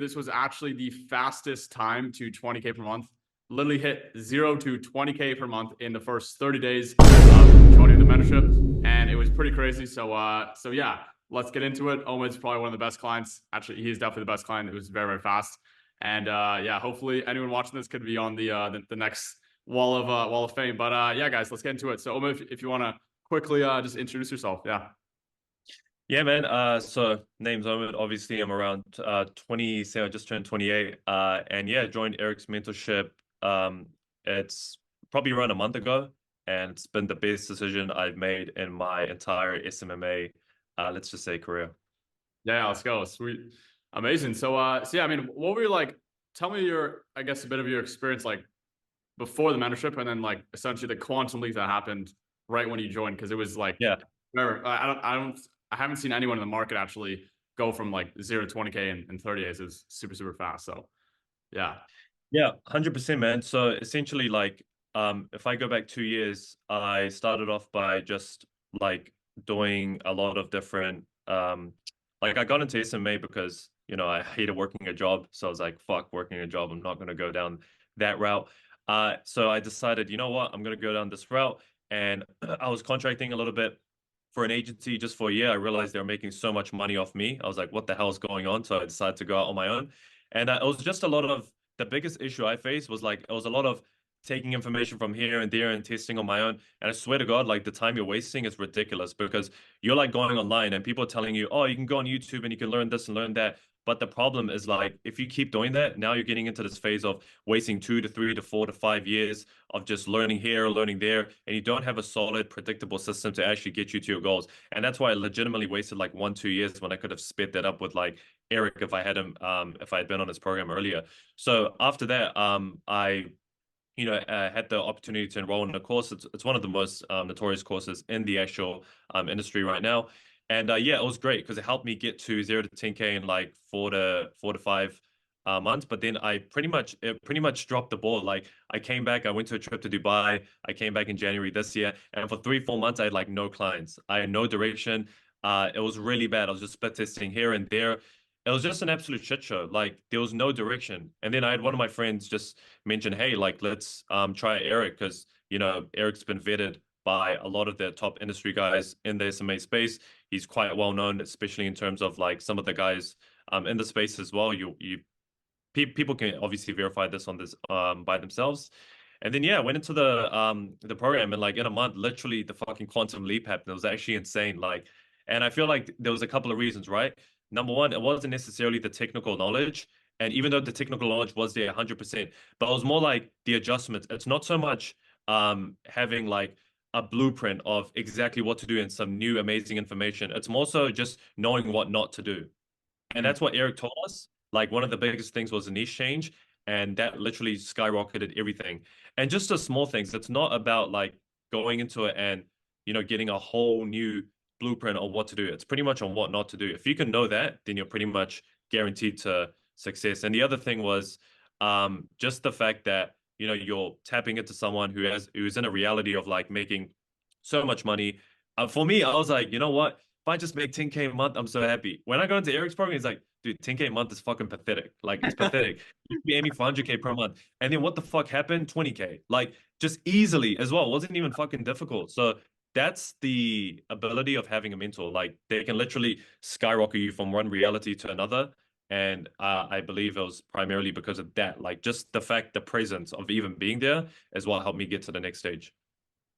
This was actually the fastest time to 20K per month. Literally hit 0 to 20K per month in the first 30 days of joining the mentorship, and it was pretty crazy. So yeah, let's get into it. Omid's probably one of the best clients. Actually, he's definitely the best client. It was very, very fast, and yeah, hopefully anyone watching this could be on the next wall of fame. But yeah, guys, let's get into it. So Omid, if you want to quickly just introduce yourself, yeah. Yeah, man. So name's Omen. Obviously, I'm around 27, I just turned 28. And yeah, joined Eric's mentorship. It's probably around a month ago, and it's been the best decision I've made in my entire SMMA, let's just say career. Yeah, let's go. Sweet. Amazing. So yeah, I mean, what were you like, tell me your, I guess, a bit of your experience like before the mentorship and then like essentially the quantum leap that happened right when you joined. Cause it was like, Yeah. I haven't seen anyone in the market actually go from like 0 to 20K in 30 days. It was super, super fast. So yeah. Yeah, 100%, man. So essentially, like, if I go back 2 years, I started off by just like doing a lot of different, like I got into SMA because, I hated working a job. So I was like, fuck working a job. I'm not going to go down that route. So I decided, you know what, I'm going to go down this route. And I was contracting a little bit for an agency just for a year. I realized they were making so much money off me. I was like, what the hell is going on? So I decided to go out on my own. And it was just a lot of the biggest issue I faced was like it was a lot of taking information from here and there and testing on my own. And I swear to God, like the time you're wasting is ridiculous because you're like going online and people are telling you, oh, you can go on YouTube and you can learn this and learn that. But the problem is like if you keep doing that, now you're getting into this phase of wasting 2 to 3 to 4 to 5 years of just learning here, learning there, and you don't have a solid, predictable system to actually get you to your goals. And that's why I legitimately wasted like 1, 2 years when I could have sped that up with like Eric if I had him, if I had been on his program earlier. So after that, I had the opportunity to enroll in a course. It's one of the most notorious courses in the actual industry right now. And yeah, it was great because it helped me get to 0 to 10K in like 4 to 5 months. But then it pretty much dropped the ball. Like I came back, I went to a trip to Dubai. I came back in January this year, and for 3, 4 months, I had like no clients. I had no direction. It was really bad. I was just split testing here and there. It was just an absolute shit show. Like there was no direction. And then I had one of my friends just mention, hey, like let's try Eric because Eric's been vetted by a lot of the top industry guys in the SMA space. He's quite well known, especially in terms of like some of the guys in the space as well. People can obviously verify this on this by themselves. And then yeah, I went into the program and like in a month, literally the fucking quantum leap happened. It was actually insane. Like, and I feel like there was a couple of reasons, right? Number one, it wasn't necessarily the technical knowledge. And even though the technical knowledge was there 100%, but it was more like the adjustments. It's not so much having like a blueprint of exactly what to do and some new amazing information. It's more so just knowing what not to do. And Mm. that's what Eric told us. Like one of the biggest things was a niche change, and that literally skyrocketed everything. And just the small things. It's not about like going into it and getting a whole new blueprint on what to do. It's pretty much on what not to do. If you can know that, then you're pretty much guaranteed to success. And the other thing was just the fact that you're tapping into someone who's in a reality of like making so much money. For me, I was like, you know what? If I just make 10K a month, I'm so happy. When I go into Eric's program, he's like, dude, 10K a month is fucking pathetic. Like, it's pathetic. You should be aiming for 100K per month. And then what the fuck happened? 20K. Like, just easily as well. It wasn't even fucking difficult. So that's the ability of having a mentor. Like, they can literally skyrocket you from one reality to another. And I believe it was primarily because of that. Like, just the fact, the presence of even being there is what helped me get to the next stage.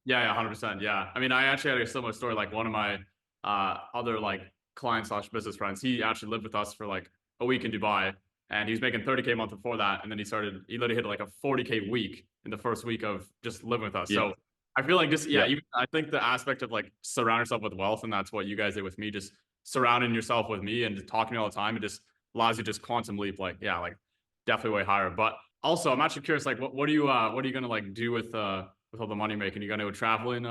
Yeah, 100%. Yeah. I mean, I actually had a similar story. Like one of my other like client slash business friends, he actually lived with us for like a week in Dubai and he was making 30K a month before that. And then he literally hit like a 40K week in the first week of just living with us. Yeah. So I feel like just, yeah, Yeah. even I think the aspect of like surround yourself with wealth, and that's what you guys did with me, just surrounding yourself with me and just talking to me all the time. It just allows you to just quantum leap, like, yeah, like definitely way higher. But also I'm actually curious, like what are you gonna like do with all the money making? You gonna go traveling?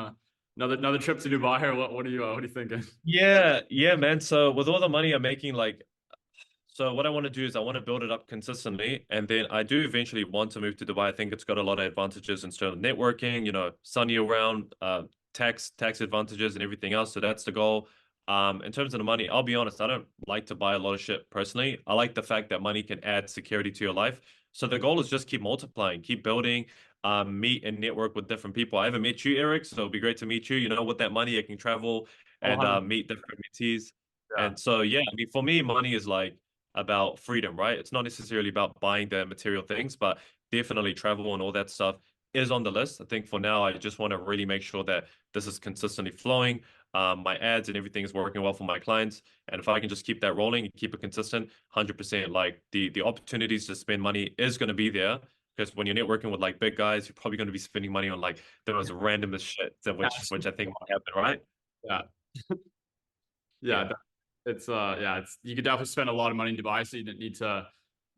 Another trip to Dubai, or what are you thinking? Yeah, yeah, man. So with all the money I'm making, like, so what I want to do is I want to build it up consistently, and then I do eventually want to move to Dubai. I think it's got a lot of advantages in terms of networking, sunny around, tax advantages and everything else. So that's the goal. In terms of the money, I'll be honest, I don't like to buy a lot of shit personally. I like the fact that money can add security to your life. So the goal is just keep multiplying, keep building, meet and network with different people. I haven't met you, Eric, so it'd be great to meet you. You know, with that money, I can travel Oh, and 100. meet different mentees. Yeah. And so, yeah, I mean, for me, money is like about freedom, right? It's not necessarily about buying the material things, but definitely travel and all that stuff is on the list. I think for now, I just want to really make sure that this is consistently flowing. My ads and everything is working well for my clients. And if I can just keep that rolling and keep it consistent, 100%, like the opportunities to spend money is going to be there. Because when you're networking with like big guys, you're probably going to be spending money on like the most randomest shit, which I think might happen, right? Yeah. Yeah. Yeah. It's yeah, it's you could definitely spend a lot of money in Dubai, so you didn't need to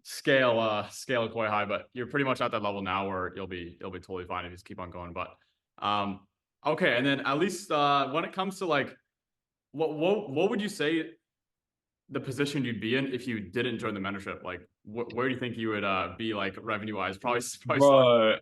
scale it quite high, but you're pretty much at that level now where you'll be totally fine if you just keep on going. But um okay, and then at least when it comes to like what would you say the position you'd be in if you didn't join the mentorship? Like where do you think you would be like revenue wise? Probably somewhere. Bro.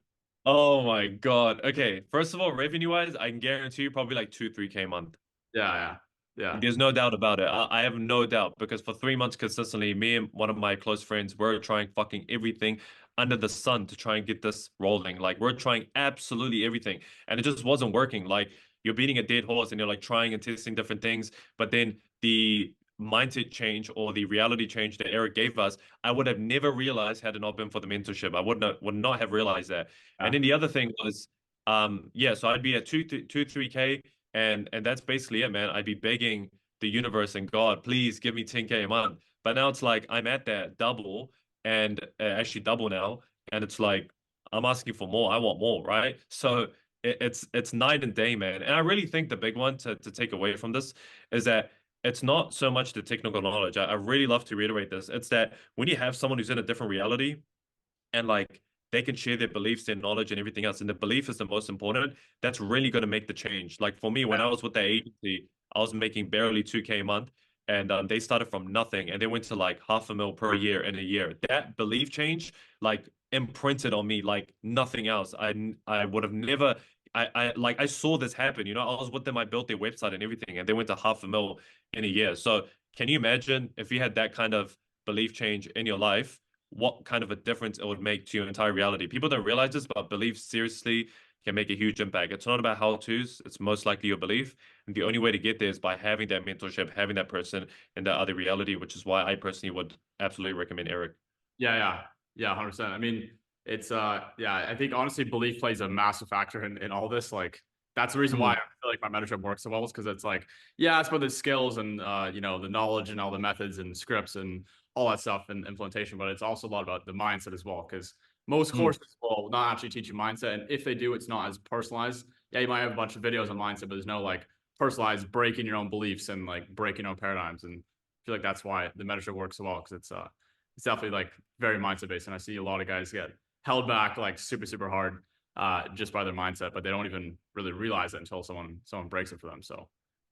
Oh my God. Okay. First of all, revenue wise, I can guarantee you probably like 2, 3K a month. Yeah, yeah. Yeah. There's no doubt about it. I have no doubt because for 3 months consistently, me and one of my close friends were trying fucking everything under the sun to try and get this rolling. Like we're trying absolutely everything, and it just wasn't working. Like you're beating a dead horse, and you're like trying and testing different things, but then the mindset change or the reality change that Eric gave us, I would have never realized had it not been for the mentorship. I would not have realized that. And Yeah. then the other thing was, yeah, so I'd be at 3K. And that's basically it, man. I'd be begging the universe and God, please give me 10K a month. But now it's like I'm at that double and actually double now. And it's like I'm asking for more. I want more, right? So it's night and day, man. And I really think the big one to take away from this is that it's not so much the technical knowledge. I really love to reiterate this. It's that when you have someone who's in a different reality, and like they can share their beliefs, their knowledge, and everything else. And the belief is the most important. That's really going to make the change. Like for me, when I was with the agency, I was making barely 2K a month, and they started from nothing, and they went to like half a mil per year in a year. That belief change, like imprinted on me like nothing else. I would have never. I like I saw this happen. You know, I was with them. I built their website and everything, and they went to half a mil in a year. So can you imagine if you had that kind of belief change in your life? What kind of a difference it would make to your entire reality. People don't realize this, but belief seriously can make a huge impact. It's not about how to's, it's most likely your belief. And the only way to get there is by having that mentorship, having that person in that other reality, which is why I personally would absolutely recommend Eric. Yeah, yeah. Yeah, 100%. I mean, it's yeah, I think honestly belief plays a massive factor in all this. Like that's the reason why I Mm. feel like my mentorship works so well is because it's like, yeah, it's about the skills and the knowledge and all the methods and scripts and all that stuff and implementation, but it's also a lot about the mindset as well. Because most Mm. courses will not actually teach you mindset. And if they do, it's not as personalized. Yeah, you might have a bunch of videos on mindset, but there's no like personalized breaking your own beliefs and like breaking your own paradigms. And I feel like that's why the mentorship works so well because it's definitely like very mindset based. And I see a lot of guys get held back like super hard just by their mindset, but they don't even really realize it until someone breaks it for them. So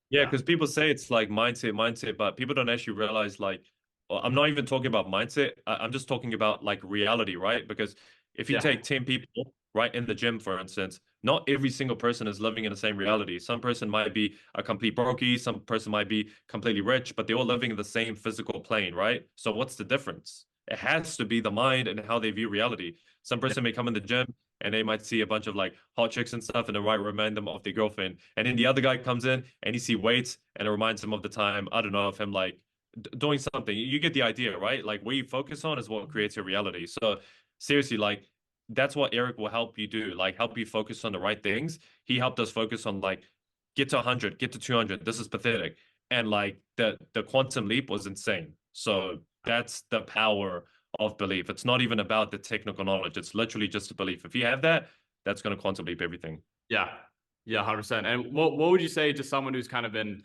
Yeah, yeah. because people say it's like mindset, but people don't actually realize like well, I'm not even talking about mindset. I'm just talking about like reality, right? Because if you Yeah. take 10 people, right, in the gym, for instance, not every single person is living in the same reality. Some person might be a complete brokey, some person might be completely rich, but they're all living in the same physical plane, right? So what's the difference? It has to be the mind and how they view reality. Some Yeah. person may come in the gym and they might see a bunch of like hot chicks and stuff and it might remind them of their girlfriend. And then the other guy comes in and he see weights and it reminds him of the time, I don't know, of him like doing something. You get the idea, right? Like where you focus on is what creates your reality. So seriously, like that's what Eric will help you do, like help you focus on the right things. He helped us focus on like get to 100, get to 200. This is pathetic. And like the quantum leap was insane. So that's the power of belief. It's not even about the technical knowledge. It's literally just a belief. If you have that, that's going to quantum leap everything. Yeah. Yeah, 100%. And what would you say to someone who's kind of been,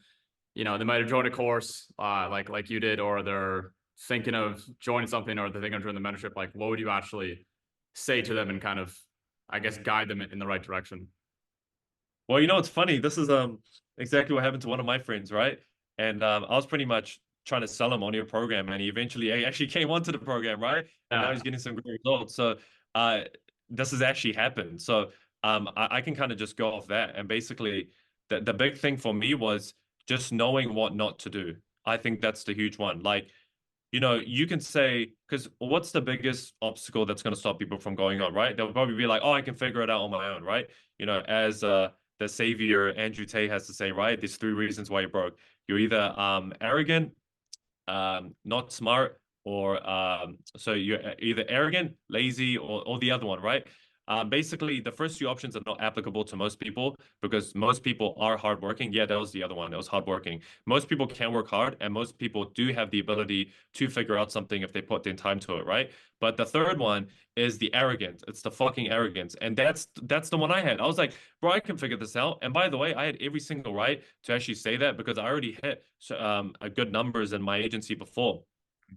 they might have joined a course like you did, or they're thinking of joining something, or they're thinking of joining the mentorship, like what would you actually say to them and kind of, I guess, guide them in the right direction? Well, it's funny. This is exactly what happened to one of my friends, right? And I was pretty much trying to sell him on your program, and he eventually actually came onto the program, right? And now Yeah. he's getting some great results. So uh, this has actually happened. So I can kind of just go off that. And basically, the big thing for me was just knowing what not to do. I think that's the huge one. Like, you can say, because what's the biggest obstacle that's going to stop people from going on, right? They'll probably be like, oh, I can figure it out on my own, right? As the savior Andrew Tate has to say, right? There's three reasons why you're broke. You're either arrogant, not smart, or so you're either arrogant, lazy, or the other one, right? Basically, the first two options are not applicable to most people because most people are hardworking. Yeah, that was the other one. That was hardworking. Most people can work hard, and most people do have the ability to figure out something if they put in time to it, right? But the third one is the arrogance. It's the fucking arrogance, and that's the one I had. I was like, bro, I can figure this out. And by the way, I had every single right to actually say that because I already hit a good numbers in my agency before.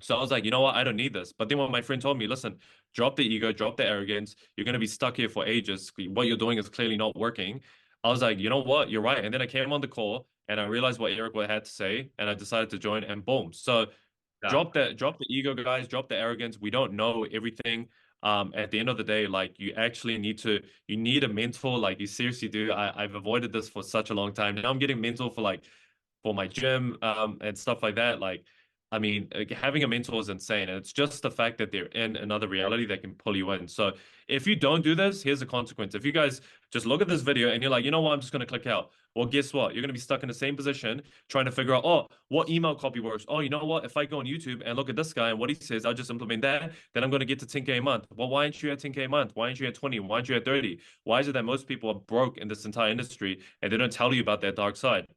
So I was like, you know what? I don't need this. But then when my friend told me, listen, drop the ego, drop the arrogance. You're going to be stuck here for ages. What you're doing is clearly not working. I was like, you know what? You're right. And then I came on the call and I realized what Eric had to say and I decided to join and boom. So Yeah. drop the ego, guys, drop the arrogance. We don't know everything. At the end of the day, like you need a mentor. Like you seriously do. I've avoided this for such a long time. Now I'm getting mentor for my gym and stuff like that. Like, I mean, having a mentor is insane. And it's just the fact that they're in another reality that can pull you in. So if you don't do this, here's the consequence. If you guys just look at this video and you're like, you know what, I'm just going to click out. Well, guess what? You're going to be stuck in the same position trying to figure out, oh, what email copy works? Oh, you know what? If I go on YouTube and look at this guy and what he says, I'll just implement that. Then I'm going to get to 10K a month. Well, why aren't you at 10K a month? Why aren't you at 20? Why aren't you at 30? Why is it that most people are broke in this entire industry and they don't tell you about their dark side?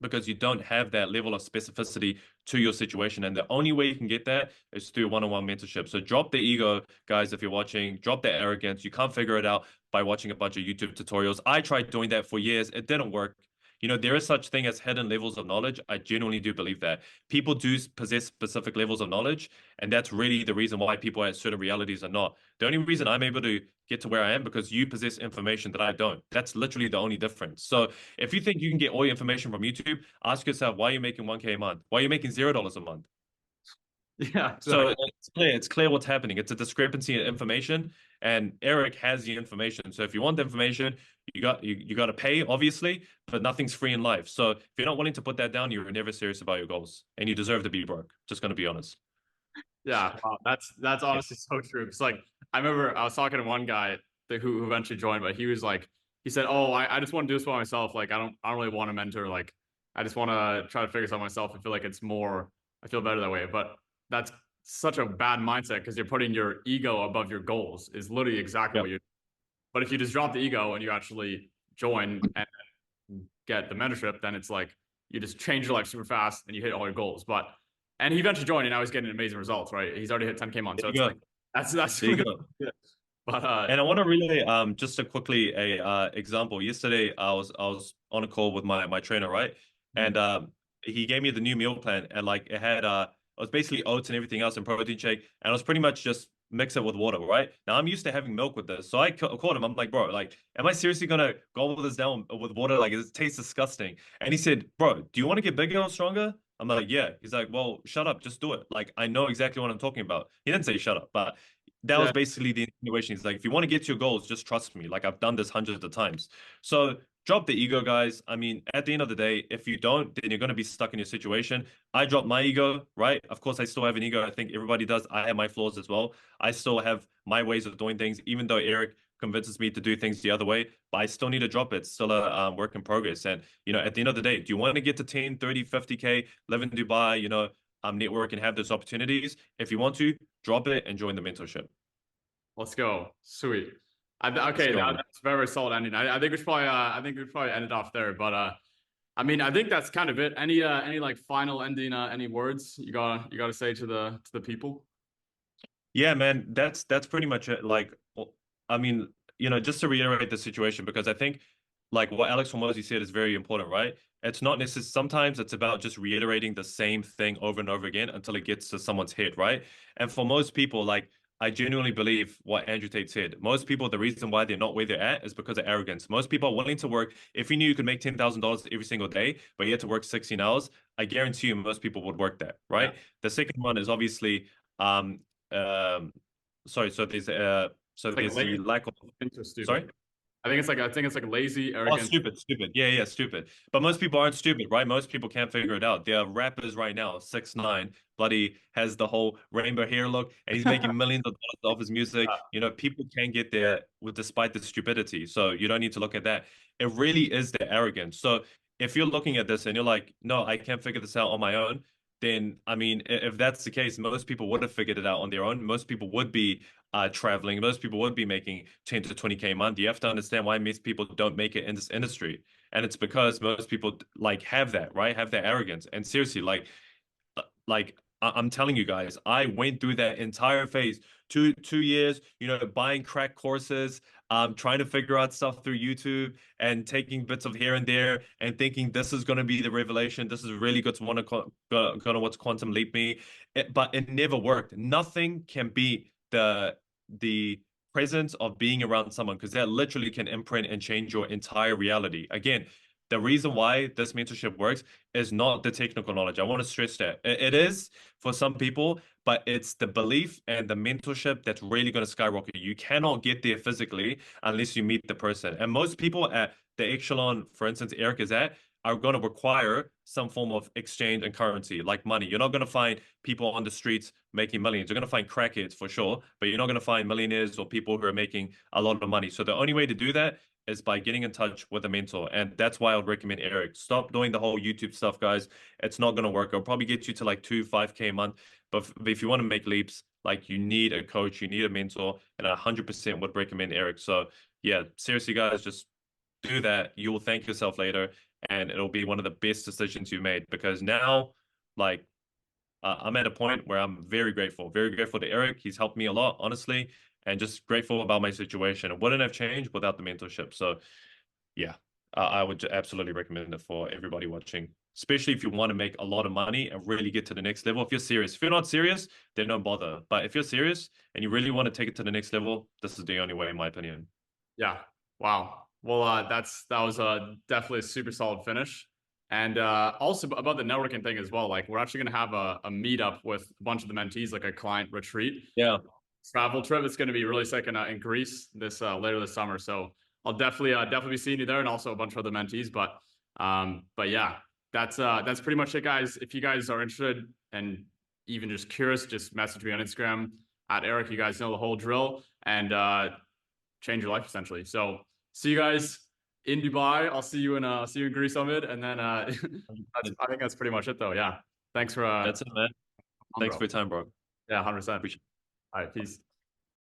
Because you don't have that level of specificity to your situation. And the only way you can get that is through one-on-one mentorship. So drop the ego, guys, if you're watching, drop the arrogance. You can't figure it out by watching a bunch of YouTube tutorials. I tried doing that for years. It didn't work. There is such thing as hidden levels of knowledge. I genuinely do believe that. People do possess specific levels of knowledge, and that's really the reason why people at certain realities are not. The only reason I'm able to get to where I am because you possess information that I don't. That's literally the only difference. So if you think you can get all your information from YouTube, ask yourself why are you making 1K a month? Why are you making $0 a month? Yeah, So exactly. it's clear what's happening. It's a discrepancy in information, and Eric has the information. So if you want the information, you got to pay, obviously, but nothing's free in life. So if you're not willing to put that down, you're never serious about your goals, and you deserve to be broke. Just gonna be honest. Yeah, wow, that's Yeah. honestly so true. It's like I remember I was talking to one guy who eventually joined, but he was like, he said, "Oh, I just want to do this for myself. Like, I don't really want a mentor. Like, I just want to try to figure this out myself. I feel like it's more, I feel better that way." But that's such a bad mindset because you're putting your ego above your goals. Is literally exactly what Yep. you. But if you just drop the ego and you actually join and get the mentorship, then it's like you just change your life super fast and you hit all your goals. But and he eventually joined and now he's getting amazing results, right? He's already hit 10K month. There So you it's go. like that's There you really go. good. But And I want to relay just a quickly a example. Yesterday I was on a call with my trainer, right? And he gave me the new meal plan and like it was basically oats and everything else and protein shake and it was pretty much just mix it with water, right? Now I'm used to having milk with this. So I called him. I'm like, bro, like, am I seriously gonna gobble this down with water? Like, it tastes disgusting. And he said, bro, do you want to get bigger or stronger? I'm like, yeah. He's like, well, shut up, just do it. Like, I know exactly what I'm talking about. He didn't say shut up, but that was yeah, basically the insinuation. He's like, if you want to get to your goals, just trust me. Like I've done this hundreds of times. So drop the ego, guys. I mean, at the end of the day, if you don't, then you're going to be stuck in your situation. I dropped my ego, right? Of course, I still have an ego. I think everybody does. I have my flaws as well. I still have my ways of doing things, even though Eric convinces me to do things the other way, but I still need to drop it. It's still a work in progress. And, at the end of the day, do you want to get to 10, 30, 50K, live in Dubai, network and have those opportunities? If you want to, drop it and join the mentorship. let's go. Sweet. Let's Okay, go, man. that's very solid ending. I think we should probably end it off there. But I mean, I think that's kind of it. Any like final ending any words you gotta say to the people? Yeah, man, that's pretty much it. Like, I mean, just to reiterate the situation, because I think like what Alex Hormozy said is very important, right? It's not necessarily sometimes it's about just reiterating the same thing over and over again until it gets to someone's head, right? And for most people, like I genuinely believe what Andrew Tate said. Most people, the reason why they're not where they're at is because of arrogance. Most people are willing to work. If you knew you could make $10,000 every single day, but you had to work 16 hours, I guarantee you most people would work that, Yeah, right? The second one is obviously um um sorry, so it's like a there's the latent lack of interest too. sorry? I think it's like lazy, Oh, arrogant. stupid. Yeah, stupid. But most people aren't stupid, right? Most people can't figure it out. There are rappers right now, 6ix9ine, bloody has the whole rainbow hair look, and he's making millions of dollars off his music. You know, people can get there with despite the stupidity. So you don't need to look at that. It really is the arrogance. So if you're looking at this and you're like, no, I can't figure this out on my own, then I mean, if that's the case, most people would have figured it out on their own. Most people would be traveling. Most people would be making 10 to 20K a month. You have to understand why most people don't make it in this industry. And it's because most people like have that, right? Have that arrogance. And seriously, I'm telling you guys, I went through that entire phase, 2 years, buying crack courses, trying to figure out stuff through YouTube and taking bits of here and there and thinking this is going to be the revelation. This is really good to want to gonna what's quantum leap me. But it never worked. Nothing can beat the presence of being around someone because that literally can imprint and change your entire reality. Again, the reason why this mentorship works is not the technical knowledge. I want to stress that. It is for some people, but it's the belief and the mentorship that's really going to skyrocket. You cannot get there physically unless you meet the person. And most people at the echelon, for instance, Eric is at, are going to require some form of exchange and currency, like money. You're not going to find people on the streets making millions. You're going to find crackheads for sure, but you're not going to find millionaires or people who are making a lot of money. So the only way to do that is by getting in touch with a mentor. And that's why I would recommend Eric. Stop doing the whole YouTube stuff, guys. It's not going to work. It'll probably get you to like 5K a month. But if you want to make leaps, like you need a coach, you need a mentor, and I 100% would recommend Eric. So yeah, seriously, guys, just do that. You will thank yourself later, and it'll be one of the best decisions you made because now, like, I'm at a point where I'm very grateful to Eric. He's helped me a lot, honestly, and just grateful about my situation. It wouldn't have changed without the mentorship. So, yeah, I would absolutely recommend it for everybody watching, especially if you want to make a lot of money and really get to the next level. If you're serious, if you're not serious, then don't bother. But if you're serious and you really want to take it to the next level, this is the only way, in my opinion. Yeah. Wow. Well, that was definitely a super solid finish. And also about the networking thing as well. Like we're actually gonna have a meetup with a bunch of the mentees, like a client retreat, Yeah, travel trip. It's gonna be really sick in Greece this later this summer. So I'll definitely be seeing you there, and also a bunch of other mentees. But yeah, that's pretty much it, guys. If you guys are interested and even just curious, just message me on Instagram at Eric. You guys know the whole drill, and change your life essentially. So see you guys in Dubai. I'll see you in Greece Summit, and then I think that's pretty much it though. Yeah. Thanks for that's it, man. on, Thanks bro. for your time, bro. Yeah, 100%. Appreciate it. All right, peace.